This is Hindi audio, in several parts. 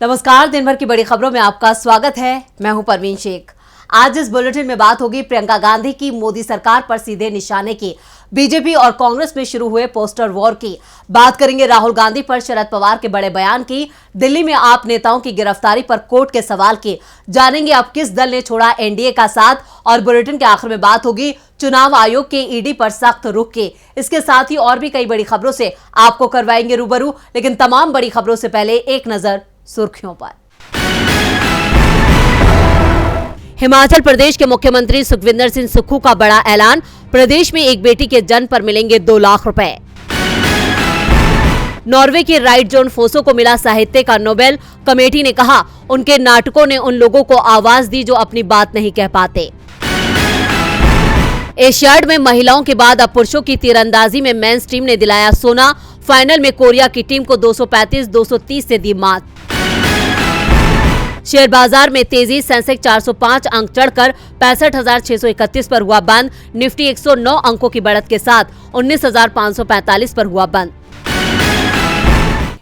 नमस्कार, दिन भर की बड़ी खबरों में आपका स्वागत है। मैं हूं परवीन शेख। आज इस बुलेटिन में बात होगी प्रियंका गांधी की मोदी सरकार पर सीधे निशाने की, बीजेपी और कांग्रेस में शुरू हुए पोस्टर वॉर की। बात करेंगे राहुल गांधी पर शरद पवार के बड़े बयान की, दिल्ली में आप नेताओं की गिरफ्तारी पर कोर्ट के सवाल की, जानेंगे अब किस दल ने छोड़ा एनडीए का साथ, और बुलेटिन के आखिर में बात होगी चुनाव आयोग के ईडी पर सख्त रुख की। इसके साथ ही और भी कई बड़ी खबरों से आपको करवाएंगे रूबरू, लेकिन तमाम बड़ी खबरों से पहले एक नजर सुर्खियों पर। हिमाचल प्रदेश के मुख्यमंत्री सुखविंदर सिंह सुक्खू का बड़ा ऐलान, प्रदेश में एक बेटी के जन्म पर मिलेंगे 2 लाख रुपए। नॉर्वे के राइट जॉन फोसो को मिला साहित्य का नोबेल, कमेटी ने कहा उनके नाटकों ने उन लोगों को आवाज दी जो अपनी बात नहीं कह पाते। एशियाड में महिलाओं के बाद अब पुरुषों की तीरंदाजी में मेंस टीम ने दिलाया सोना, फाइनल में कोरिया की टीम को 235-230 से दी मात। शेयर बाजार में तेजी, सेंसेक्स 405 अंक चढ़कर 65,631 पर हुआ बंद, निफ्टी 109 अंकों की बढ़त के साथ 19,545 पर हुआ बंद।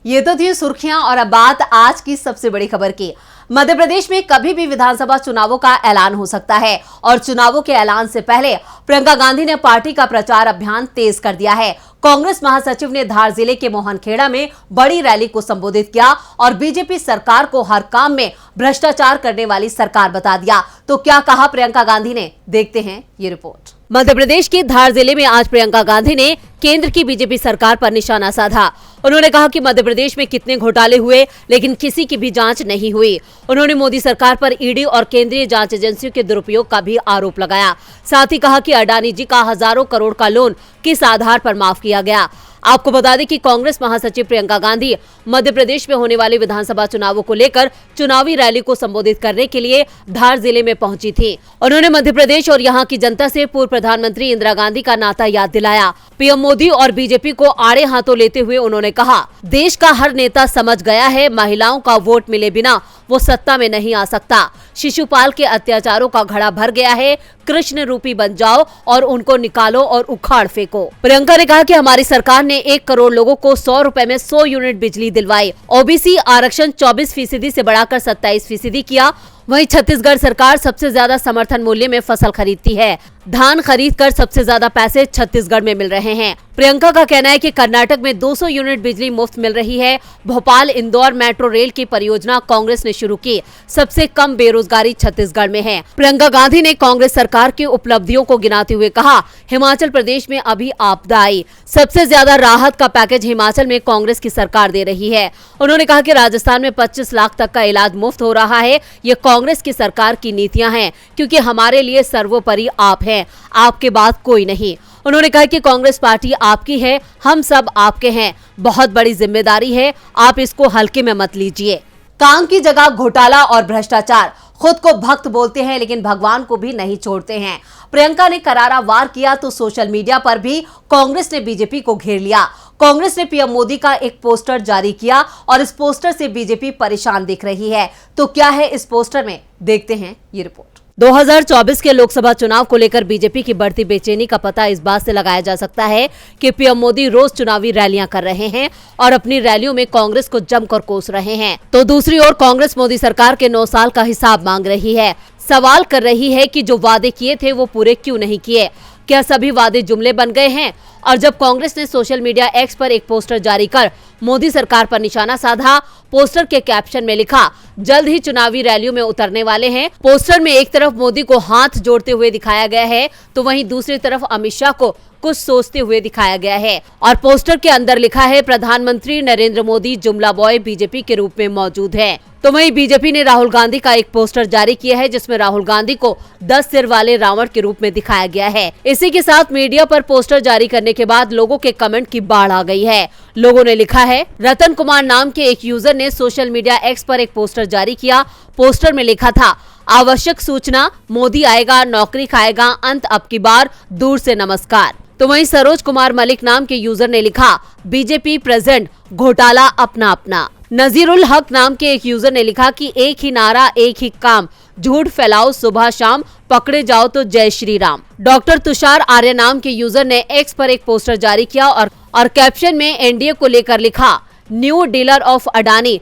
ये तो थी सुर्खियां, और अब बात आज की सबसे बड़ी खबर की। मध्य प्रदेश में कभी भी विधानसभा चुनावों का ऐलान हो सकता है, और चुनावों के ऐलान से पहले प्रियंका गांधी ने पार्टी का प्रचार अभियान तेज कर दिया है। कांग्रेस महासचिव ने धार जिले के मोहनखेड़ा में बड़ी रैली को संबोधित किया और बीजेपी सरकार को हर काम में भ्रष्टाचार करने वाली सरकार बता दिया। तो क्या कहा प्रियंका गांधी ने, देखते हैं ये रिपोर्ट। मध्य प्रदेश के धार जिले में आज प्रियंका गांधी ने केंद्र की बीजेपी सरकार पर निशाना साधा। उन्होंने कहा कि मध्य प्रदेश में कितने घोटाले हुए, लेकिन किसी की भी जांच नहीं हुई। उन्होंने मोदी सरकार पर ईडी और केंद्रीय जांच एजेंसियों के दुरुपयोग का भी आरोप लगाया। साथ ही कहा कि अडानी जी का हजारों करोड़ का लोन किस आधार पर माफ किया गया। आपको बता दें कि कांग्रेस महासचिव प्रियंका गांधी मध्य प्रदेश में होने वाले विधानसभा चुनावों को लेकर चुनावी रैली को संबोधित करने के लिए धार जिले में पहुंची थी। उन्होंने मध्य प्रदेश और यहां की जनता से पूर्व प्रधानमंत्री इंदिरा गांधी का नाता याद दिलाया। पीएम मोदी और बीजेपी को आड़े हाथों लेते हुए उन्होंने कहा, देश का हर नेता समझ गया है महिलाओं का वोट मिले बिना वो सत्ता में नहीं आ सकता। शिशुपाल के अत्याचारों का घड़ा भर गया है, कृष्ण रूपी बन जाओ और उनको निकालो और उखाड़ फेंको। प्रियंका ने कहा कि हमारी सरकार ने 1 करोड़ लोगों को 100 रुपए में 100 यूनिट बिजली दिलवाई। ओबीसी आरक्षण 24% से बढ़ाकर 27% किया। वहीं छत्तीसगढ़ सरकार सबसे ज्यादा समर्थन मूल्य में फसल खरीदती है। धान खरीद कर सबसे ज्यादा पैसे छत्तीसगढ़ में मिल रहे हैं। प्रियंका का कहना है कि कर्नाटक में 200 यूनिट बिजली मुफ्त मिल रही है। भोपाल इंदौर मेट्रो रेल की परियोजना कांग्रेस ने शुरू की। सबसे कम बेरोजगारी छत्तीसगढ़ में है। प्रियंका गांधी ने कांग्रेस सरकार की उपलब्धियों को गिनाते हुए कहा, हिमाचल प्रदेश में अभी आपदा आई, सबसे ज्यादा राहत का पैकेज हिमाचल में कांग्रेस की सरकार दे रही है। उन्होंने कहा कि राजस्थान में 25 लाख तक का इलाज मुफ्त हो रहा है। ये कांग्रेस की सरकार की नीतियां हैं, क्योंकि हमारे लिए सर्वोपरि आप हैं, आपके बाद कोई नहीं। उन्होंने कहा कि कांग्रेस पार्टी आपकी है, हम सब आपके हैं, बहुत बड़ी जिम्मेदारी है, आप इसको हल्के में मत लीजिए। काम की जगह घोटाला और भ्रष्टाचार, खुद को भक्त बोलते हैं लेकिन भगवान को भी नहीं छोड़ते हैं। प्रियंका ने करारा वार किया तो सोशल मीडिया पर भी कांग्रेस ने बीजेपी को घेर लिया। कांग्रेस ने पीएम मोदी का एक पोस्टर जारी किया और इस पोस्टर से बीजेपी परेशान दिख रही है। तो क्या है इस पोस्टर में, देखते हैं ये रिपोर्ट। 2024 के लोकसभा चुनाव को लेकर बीजेपी की बढ़ती बेचैनी का पता इस बात से लगाया जा सकता है कि पीएम मोदी रोज चुनावी रैलियां कर रहे हैं और अपनी रैलियों में कांग्रेस को जमकर कोस रहे हैं। तो दूसरी ओर कांग्रेस मोदी सरकार के 9 साल का हिसाब मांग रही है। सवाल कर रही है कि जो वादे किए थे वो पूरे क्यों नहीं किए, क्या सभी वादे जुमले बन गए हैं। और जब कांग्रेस ने सोशल मीडिया एक्स पर एक पोस्टर जारी कर मोदी सरकार पर निशाना साधा, पोस्टर के कैप्शन में लिखा, जल्द ही चुनावी रैलियों में उतरने वाले हैं। पोस्टर में एक तरफ मोदी को हाथ जोड़ते हुए दिखाया गया है, तो वहीं दूसरी तरफ अमित शाह को कुछ सोचते हुए दिखाया गया है। और पोस्टर के अंदर लिखा है, प्रधानमंत्री नरेंद्र मोदी जुमला बॉय बीजेपी के रूप में मौजूद है। तो वहीं बीजेपी ने राहुल गांधी का एक पोस्टर जारी किया है, जिसमें राहुल गांधी को 10 सिर वाले रावण के रूप में दिखाया गया है। इसी के साथ मीडिया पर पोस्टर जारी करने के बाद लोगों के कमेंट की बाढ़ आ गई है। लोगों ने लिखा है, रतन कुमार नाम के एक यूजर ने सोशल मीडिया एक्स पर एक पोस्टर जारी किया। पोस्टर में लिखा था, आवश्यक सूचना, मोदी आएगा नौकरी खाएगा, अंत अब की बार, दूर से नमस्कार। तो वहीं सरोज कुमार मलिक नाम के यूजर ने लिखा, बीजेपी प्रेजेंट, घोटाला अपना अपना। नजीरुल हक नाम के एक यूजर ने लिखा कि एक ही नारा एक ही काम, झूठ फैलाओ सुबह शाम, पकड़े जाओ तो जय श्री राम। डॉक्टर तुषार आर्य नाम के यूजर ने एक्स पर एक पोस्टर जारी किया और कैप्शन में एनडीए को लेकर लिखा, new dealer of Adani,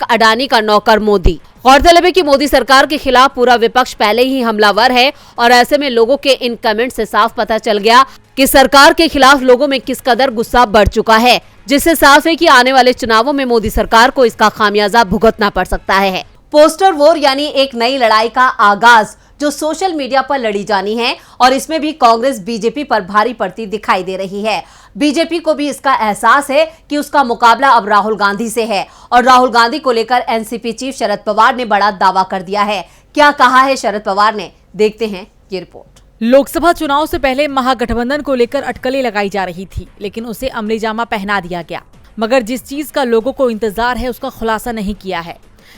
#Adani का नौकर मोदी। गौरतलब है कि मोदी सरकार के खिलाफ पूरा विपक्ष पहले ही हमलावर है और ऐसे में लोगों के इन कमेंट से साफ पता चल गया कि सरकार के खिलाफ लोगों में किस कदर गुस्सा बढ़ चुका है, जिससे साफ है कि आने वाले चुनावों में मोदी सरकार को इसका खामियाजा भुगतना पड़ सकता है। पोस्टर वॉर यानी एक नई लड़ाई का आगाज जो सोशल मीडिया पर लड़ी जानी है और इसमें भी कांग्रेस बीजेपी पर भारी पड़ती दिखाई दे रही है। बीजेपी को भी इसका एहसास है कि उसका मुकाबला अब राहुल गांधी से है और राहुल गांधी को लेकर एनसीपी चीफ शरद पवार ने बड़ा दावा कर दिया है। क्या कहा है शरद पवार ने, देखते हैं ये रिपोर्ट। लोकसभा चुनाव से पहले महागठबंधन को लेकर अटकलें लगाई जा रही थी, लेकिन उसे अमली जामा पहना दिया गया। मगर जिस चीज का लोगों को इंतजार है उसका खुलासा नहीं किया है।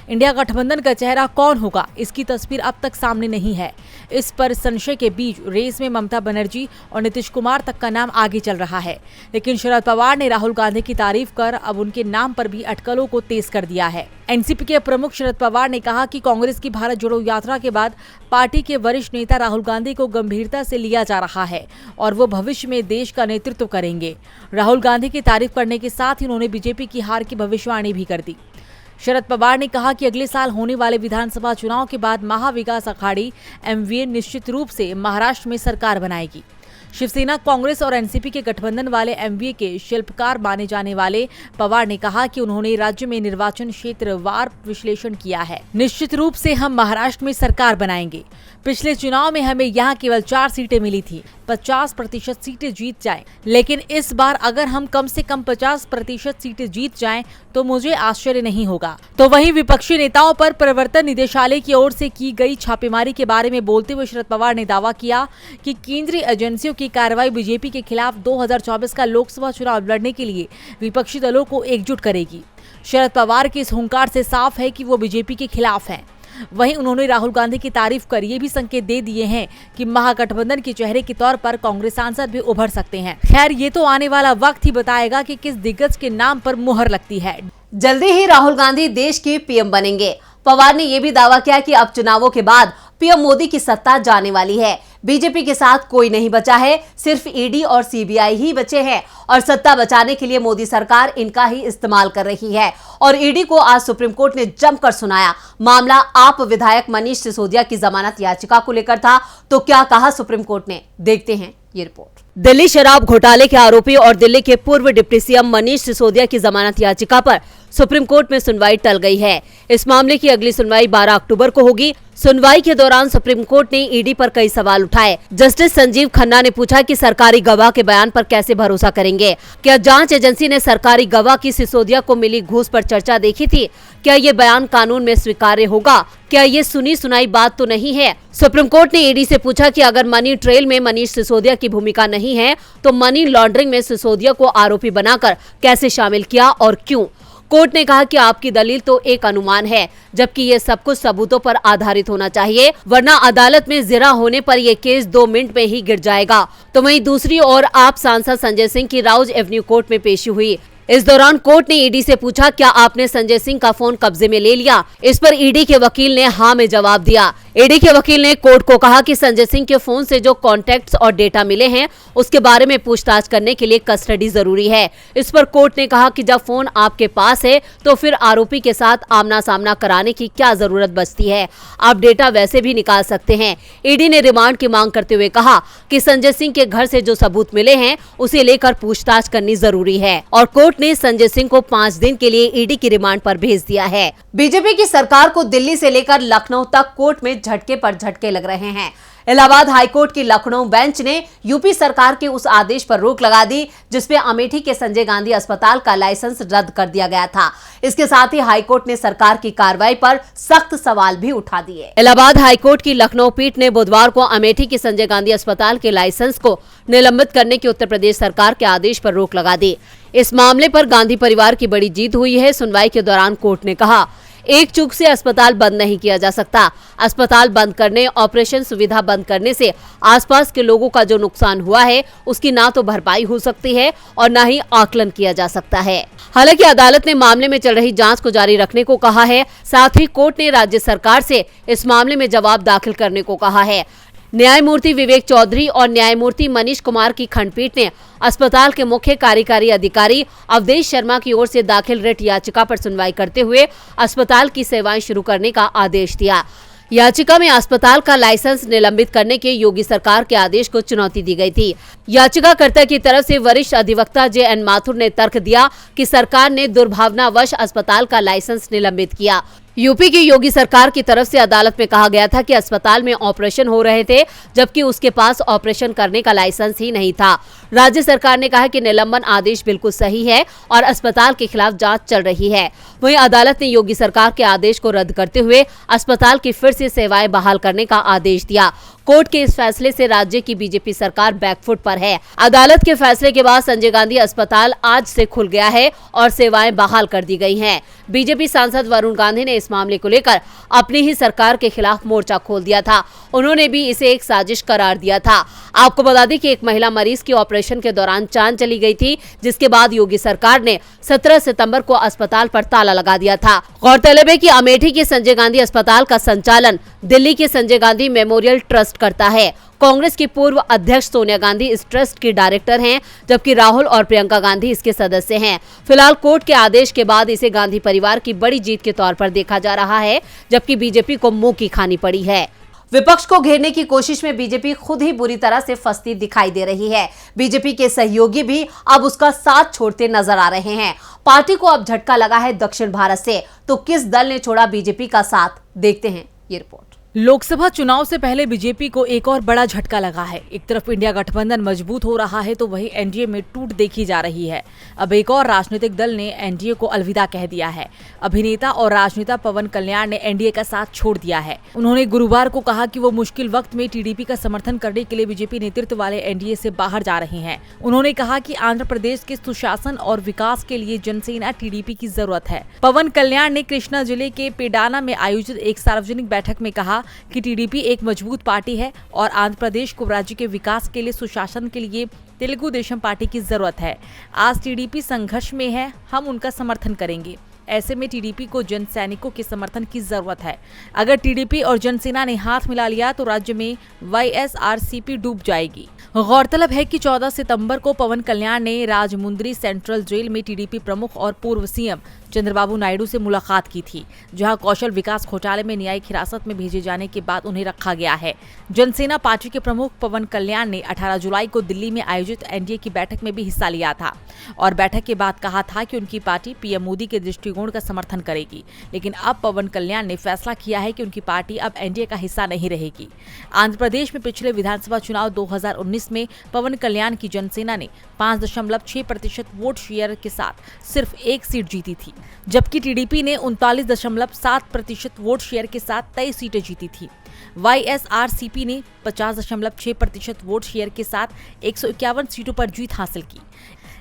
इंडिया गठबंधन का चेहरा कौन होगा, इसकी तस्वीर अब तक सामने नहीं है। इस पर संशय के बीच रेस में ममता बनर्जी और नीतीश कुमार तक का नाम आगे चल रहा है, लेकिन शरद पवार ने राहुल गांधी की तारीफ कर अब उनके नाम पर भी अटकलों को तेज कर दिया है। एनसीपी के प्रमुख शरद पवार ने कहा कि कांग्रेस की भारत जोड़ो यात्रा के बाद पार्टी के वरिष्ठ नेता राहुल गांधी को गंभीरता से लिया जा रहा है और वो भविष्य में देश का नेतृत्व करेंगे। राहुल गांधी की तारीफ करने के साथ ही उन्होंने बीजेपी की हार की भविष्यवाणी भी कर दी। शरद पवार ने कहा कि अगले साल होने वाले विधानसभा चुनाव के बाद महाविकास अघाड़ी एमवीए निश्चित रूप से महाराष्ट्र में सरकार बनाएगी। शिवसेना, कांग्रेस और एनसीपी के गठबंधन वाले एमवीए के शिल्पकार माने जाने वाले पवार ने कहा कि उन्होंने राज्य में निर्वाचन क्षेत्र वार विश्लेषण किया है। निश्चित रूप से हम महाराष्ट्र में सरकार बनाएंगे। पिछले चुनाव में हमें यहाँ केवल 4 सीटें मिली थी, 50% सीटें जीत जाएं, लेकिन इस बार अगर हम कम से कम 50% सीटें जीत जाएं तो मुझे आश्चर्य नहीं होगा। तो वहीं विपक्षी नेताओं पर प्रवर्तन निदेशालय की ओर से की गई छापेमारी के बारे में बोलते हुए शरद पवार ने दावा किया कि केंद्रीय एजेंसियों की कार्रवाई बीजेपी के खिलाफ 2024 का लोकसभा चुनाव लड़ने के लिए विपक्षी दलों को एकजुट करेगी। शरद पवार के इस हुंकार से साफ है कि वो बीजेपी के खिलाफ हैं। वहीं उन्होंने राहुल गांधी की तारीफ कर ये भी संकेत दे दिए हैं कि महागठबंधन के चेहरे के तौर पर कांग्रेस सांसद भी उभर सकते हैं। खैर, ये तो आने वाला वक्त ही बताएगा कि किस दिग्गज के नाम पर मुहर लगती है। जल्दी ही राहुल गांधी देश के पीएम बनेंगे। पवार ने यह भी दावा किया कि अब चुनावों के बाद पीएम मोदी की सत्ता जाने वाली है। बीजेपी के साथ कोई नहीं बचा है, सिर्फ ईडी और सीबीआई ही बचे हैं और सत्ता बचाने के लिए मोदी सरकार इनका ही इस्तेमाल कर रही है। और ईडी को आज सुप्रीम कोर्ट ने जमकर सुनाया। मामला आप विधायक मनीष सिसोदिया की जमानत याचिका को लेकर था। तो क्या कहा सुप्रीम कोर्ट ने, देखते हैं ये रिपोर्ट। दिल्ली शराब घोटाले के आरोपी और दिल्ली के पूर्व डिप्टी सीएम मनीष सिसोदिया की जमानत याचिका पर सुप्रीम कोर्ट में सुनवाई टल गई है। इस मामले की अगली सुनवाई 12 अक्टूबर को होगी। सुनवाई के दौरान सुप्रीम कोर्ट ने ईडी पर कई सवाल उठाए। जस्टिस संजीव खन्ना ने पूछा कि सरकारी गवाह के बयान पर कैसे भरोसा करेंगे। क्या जांच एजेंसी ने सरकारी गवाह की सिसोदिया को मिली घूस पर चर्चा देखी थी? क्या ये बयान कानून में स्वीकार्य होगा? क्या ये सुनी सुनाई बात तो नहीं है? सुप्रीम कोर्ट ने ईडी से पूछा कि अगर मनी ट्रेल में मनीष सिसोदिया की भूमिका नहीं है तो मनी लॉन्ड्रिंग में सिसोदिया को आरोपी बनाकर कैसे शामिल किया और क्यों? कोर्ट ने कहा कि आपकी दलील तो एक अनुमान है, जबकि ये सब कुछ सबूतों पर आधारित होना चाहिए, वरना अदालत में जिरा होने पर यह केस 2 मिनट में ही गिर जाएगा। तो वहीं दूसरी ओर आप सांसद संजय सिंह की राउज एवेन्यू कोर्ट में पेशी हुई। इस दौरान कोर्ट ने ईडी से पूछा, क्या आपने संजय सिंह का फोन कब्जे में ले लिया? इस पर ईडी के वकील ने हाँ में जवाब दिया। ईडी के वकील ने कोर्ट को कहा कि संजय सिंह के फोन से जो कॉन्टैक्ट्स और डेटा मिले हैं उसके बारे में पूछताछ करने के लिए कस्टडी जरूरी है। इस पर कोर्ट ने कहा कि जब फोन आपके पास है तो फिर आरोपी के साथ आमना सामना कराने की क्या जरूरत बचती है? आप डेटा वैसे भी निकाल सकते हैं। ईडी ने रिमांड की मांग करते हुए कहा कि संजय सिंह के घर से जो सबूत मिले हैं उसे लेकर पूछताछ करनी जरूरी है और कोर्ट ने संजय सिंह को 5 दिन के लिए ईडी की रिमांड पर भेज दिया है। बीजेपी की सरकार को दिल्ली से लेकर लखनऊ तक कोर्ट में झटके पर झटके लग रहे हैं। इलाहाबाद हाईकोर्ट की लखनऊ बेंच ने यूपी सरकार के उस आदेश पर रोक लगा दी जिसमें अमेठी के संजय गांधी अस्पताल का लाइसेंस रद्द कर दिया गया था। इसके साथ ही हाईकोर्ट ने सरकार की कार्रवाई पर सख्त सवाल भी उठा दिए। इलाहाबाद हाईकोर्ट की लखनऊ पीठ ने बुधवार को अमेठी के संजय गांधी अस्पताल के लाइसेंस को निलंबित करने के उत्तर प्रदेश सरकार के आदेश पर रोक लगा दी। इस मामले पर गांधी परिवार की बड़ी जीत हुई है। सुनवाई के दौरान कोर्ट ने कहा, एक चूक से अस्पताल बंद नहीं किया जा सकता। अस्पताल बंद करने, ऑपरेशन सुविधा बंद करने से आसपास के लोगों का जो नुकसान हुआ है उसकी ना तो भरपाई हो सकती है और ना ही आकलन किया जा सकता है। हालांकि अदालत ने मामले में चल रही जांच को जारी रखने को कहा है। साथ ही कोर्ट ने राज्य सरकार से इस मामले में जवाब दाखिल करने को कहा है। न्यायमूर्ति विवेक चौधरी और न्यायमूर्ति मनीष कुमार की खंडपीठ ने अस्पताल के मुख्य कार्यकारी अधिकारी अवधेश शर्मा की ओर से दाखिल रिट याचिका पर सुनवाई करते हुए अस्पताल की सेवाएं शुरू करने का आदेश दिया। याचिका में अस्पताल का लाइसेंस निलंबित करने के योगी सरकार के आदेश को चुनौती दी गई थी। याचिकाकर्ता की तरफ से वरिष्ठ अधिवक्ता जे.एन. माथुर ने तर्क दिया कि सरकार ने दुर्भावनावश अस्पताल का लाइसेंस निलंबित किया। यूपी की योगी सरकार की तरफ से अदालत में कहा गया था कि अस्पताल में ऑपरेशन हो रहे थे, जबकि उसके पास ऑपरेशन करने का लाइसेंस ही नहीं था। राज्य सरकार ने कहा कि निलंबन आदेश बिल्कुल सही है और अस्पताल के खिलाफ जांच चल रही है। वहीं अदालत ने योगी सरकार के आदेश को रद्द करते हुए अस्पताल की फिर से सेवाएं बहाल करने का आदेश दिया। कोर्ट के इस फैसले से राज्य की बीजेपी सरकार बैकफुट पर है। अदालत के फैसले के बाद संजय गांधी अस्पताल आज से खुल गया है और सेवाएं बहाल कर दी गई हैं। बीजेपी सांसद वरुण गांधी ने इस मामले को लेकर अपनी ही सरकार के खिलाफ मोर्चा खोल दिया था। उन्होंने भी इसे एक साजिश करार दिया था। आपको बता दें कि एक महिला मरीज की ऑपरेशन के दौरान जान चली गई थी, जिसके बाद योगी सरकार ने 17 सितंबर को अस्पताल पर ताला लगा दिया था। गौरतलब है कि अमेठी के संजय गांधी अस्पताल का संचालन दिल्ली के संजय गांधी मेमोरियल ट्रस्ट करता है। कांग्रेस की पूर्व अध्यक्ष सोनिया गांधी इस ट्रस्ट की डायरेक्टर हैं, जबकि राहुल और प्रियंका गांधी इसके सदस्य हैं। फिलहाल कोर्ट के आदेश के बाद इसे गांधी परिवार की बड़ी जीत के तौर पर देखा जा रहा है, जबकि बीजेपी को मुंह की खानी पड़ी है। विपक्ष को घेरने की कोशिश में बीजेपी खुद ही बुरी तरह से फंसती दिखाई दे रही है। बीजेपी के सहयोगी भी अब उसका साथ छोड़ते नजर आ रहे हैं। पार्टी को अब झटका लगा है दक्षिण भारत से, तो किस दल ने छोड़ा बीजेपी का साथ, देखते हैं ये रिपोर्ट। लोकसभा चुनाव से पहले बीजेपी को एक और बड़ा झटका लगा है। एक तरफ इंडिया गठबंधन मजबूत हो रहा है, तो वहीं एनडीए में टूट देखी जा रही है। अब एक और राजनीतिक दल ने एनडीए को अलविदा कह दिया है। अभिनेता और राजनेता पवन कल्याण ने एनडीए का साथ छोड़ दिया है। उन्होंने गुरुवार को कहा कि वो मुश्किल वक्त में टीडीपी का समर्थन करने के लिए बीजेपी नेतृत्व वाले एनडीए से बाहर जा रहे हैं। उन्होंने कहा कि आंध्र प्रदेश के सुशासन और विकास के लिए जनसेना टीडीपी की जरूरत है। पवन कल्याण ने कृष्णा जिले के पेडाना में आयोजित एक सार्वजनिक बैठक में कहा कि टीडीपी एक मजबूत पार्टी है और आंध्र प्रदेश को राज्य के विकास के लिए, सुशासन के लिए तेलुगु देशम पार्टी की जरूरत है। आज टीडीपी संघर्ष में है, हम उनका समर्थन करेंगे। ऐसे में टीडीपी को जन सैनिकों के समर्थन की जरूरत है। अगर टीडीपी और जनसेना ने हाथ मिला लिया तो राज्य में वाईएसआरसीपी डूब जाएगी। गौरतलब है कि 14 सितंबर को पवन कल्याण ने राजमुंद्री सेंट्रल जेल में टीडीपी प्रमुख और पूर्व सीएम चंद्रबाबू नायडू से मुलाकात की थी, जहां कौशल विकास घोटाले में न्यायिक हिरासत में भेजे जाने के बाद उन्हें रखा गया है। जनसेना पार्टी के प्रमुख पवन कल्याण ने 18 जुलाई को दिल्ली में आयोजित एनडीए की बैठक में भी हिस्सा लिया था और बैठक के बाद कहा था कि उनकी पार्टी पीएम मोदी के दृष्टिकोण का समर्थन करेगी। लेकिन अब पवन कल्याण ने फैसला किया है कि उनकी पार्टी अब एनडीए का हिस्सा नहीं रहेगी। आंध्र प्रदेश में पिछले विधानसभा चुनाव 2019 में पवन कल्याण की जनसेना ने 5.6% वोट शेयर के साथ सिर्फ एक सीट जीती थी, जबकि टीडीपी ने 39.7% वोट शेयर के साथ 23 सीटें जीती थी। वाईएसआरसीपी ने 50.6% वोट शेयर के साथ 151 सीटों पर जीत हासिल की।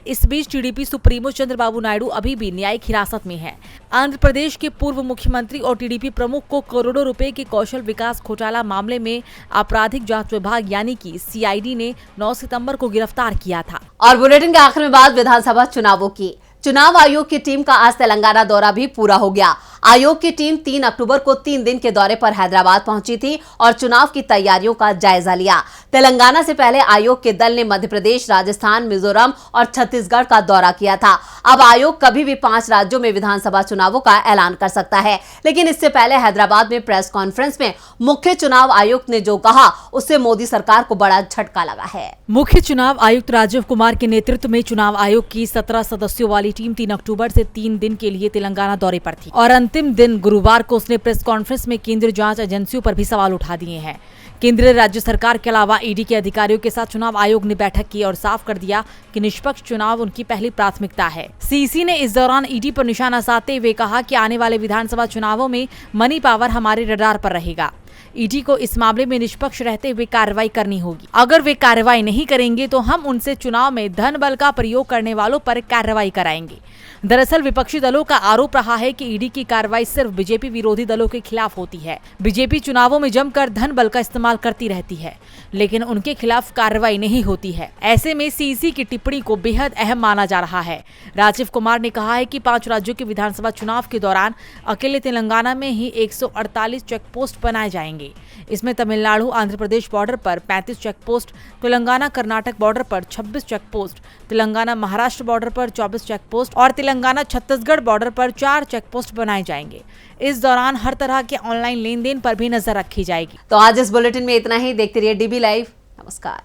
इस बीच टीडीपी सुप्रीमो चंद्रबाबू नायडू अभी भी न्यायिक हिरासत में है। आंध्र प्रदेश के पूर्व मुख्यमंत्री और टीडीपी प्रमुख को करोड़ों रुपए के कौशल विकास घोटाला मामले में आपराधिक जांच विभाग यानी कि सीआईडी ने 9 सितंबर को गिरफ्तार किया था। और बुलेटिन के आखिर में बात विधानसभा चुनावों की। चुनाव आयोग की टीम का आज तेलंगाना दौरा भी पूरा हो गया। आयोग की टीम 3 अक्टूबर को 3 दिन के दौरे पर हैदराबाद पहुंची थी और चुनाव की तैयारियों का जायजा लिया। तेलंगाना से पहले आयोग के दल ने मध्य प्रदेश, राजस्थान, मिजोरम और छत्तीसगढ़ का दौरा किया था। अब आयोग कभी भी 5 राज्यों में विधानसभा चुनावों का ऐलान कर सकता है, लेकिन इससे पहले हैदराबाद में प्रेस कॉन्फ्रेंस में मुख्य चुनाव आयुक्त ने जो कहा उससे मोदी सरकार को बड़ा झटका लगा है। मुख्य चुनाव आयुक्त राजीव कुमार के नेतृत्व में चुनाव आयोग की 17 सदस्यों वाली टीम 3 अक्टूबर से 3 दिन के लिए तेलंगाना दौरे पर थी और अंतिम दिन गुरुवार को उसने प्रेस कॉन्फ्रेंस में केंद्रीय जांच एजेंसियों पर भी सवाल उठा दिए हैं। केंद्रीय राज्य सरकार के अलावा ईडी के अधिकारियों के साथ चुनाव आयोग ने बैठक की और साफ कर दिया कि निष्पक्ष चुनाव उनकी पहली प्राथमिकता है। सीसी ने इस दौरान ईडी पर निशाना साधते हुए कहा कि आने वाले विधानसभा चुनावों में मनी पावर हमारे रडार पर रहेगा। ईडी को इस मामले में निष्पक्ष रहते हुए कार्रवाई करनी होगी। अगर वे कार्रवाई नहीं करेंगे तो हम उनसे चुनाव में धन बल का प्रयोग करने वालों पर कार्रवाई कराएंगे। दरअसल विपक्षी दलों का आरोप रहा है कि ईडी की कार्रवाई सिर्फ बीजेपी विरोधी दलों के खिलाफ होती है। बीजेपी चुनावों में जमकर धन बल का इस्तेमाल करती रहती है, लेकिन उनके खिलाफ कार्रवाई नहीं होती है। ऐसे में सीसी की टिप्पणी को बेहद अहम माना जा रहा है। राजीव कुमार ने कहा है कि 5 राज्यों के विधानसभा चुनाव के दौरान अकेले तेलंगाना में ही 148 चेक पोस्ट बनाए जाएंगे। जाएंगे। इसमें तमिलनाडु आंध्र प्रदेश बॉर्डर पर 35 check post, Telangana Karnataka border पर 26 check post, Telangana Maharashtra border पर 24 चेक पोस्ट और तेलंगाना छत्तीसगढ़ बॉर्डर पर 4 चेक पोस्ट बनाए जाएंगे। इस दौरान हर तरह के ऑनलाइन लेन देन पर भी नजर रखी जाएगी। तो आज इस बुलेटिन में इतना ही। देखते रहिए DB लाइव। नमस्कार।